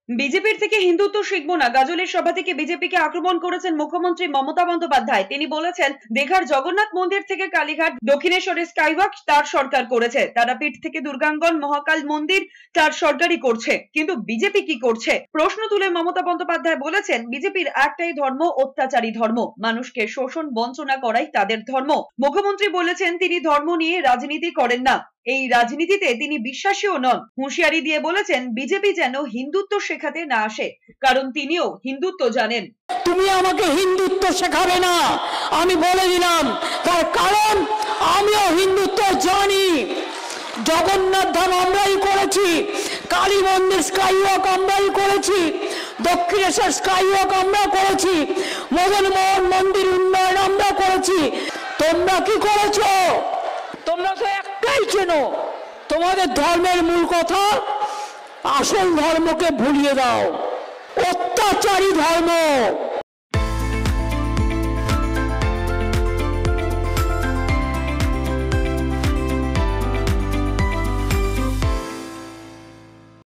বিজেপির থেকে হিন্দুত্ব শিখবো না, গাজলের সভা থেকে বিজেপিকে আক্রমণ করেছেন মুখ্যমন্ত্রী মমতা বন্দ্যোপাধ্যায়। তিনি বলেছেন, দীঘার জগন্নাথ মন্দির থেকে কালীঘাট, দক্ষিণেশ্বরের স্কাইওয়াক তার সরকার করেছে, তারাপীঠ থেকে দুর্গাঙ্গন, মহাকাল মন্দির তার সরকারই করছে, কিন্তু বিজেপি কি করছে? প্রশ্ন তুলে মমতা বন্দ্যোপাধ্যায় বলেছেন, বিজেপির একটাই ধর্ম, অত্যাচারী ধর্ম, মানুষকে শোষণ বঞ্চনা করাই তাদের ধর্ম। মুখ্যমন্ত্রী বলেছেন, তিনি ধর্ম নিয়ে রাজনীতি করেন না, এই রাজনীতিতে তিনি বিশ্বাসীও নন। হুঁশিয়ারি দিয়ে বলেছেন, বিজেপি যেন হিন্দুত্ব শেখাতে না আসে, কারণ তিনিও হিন্দুত্ব জানেন। তুমি আমাকে হিন্দুত্ব শেখাবে না, আমি বলে দিলাম, তার কারণ আমিও হিন্দুত্ব জানি। জগন্নাথ ধাম আমরাই করেছি, কালী মন্দির স্কাইওয়াক আমরাই করেছি, দক্ষিণেশ্বর স্কাইওয়াক আমরা করেছি, মদন মোহন মন্দির উন্নয়ন আমরা করেছি। তোমরা কি করেছো? তোমরা তো একটাই চেনো, তোমাদের ধর্মের মূল কথা আসল ধর্মকে ভুলিয়ে দাও। অত্যাচারী ধর্ম।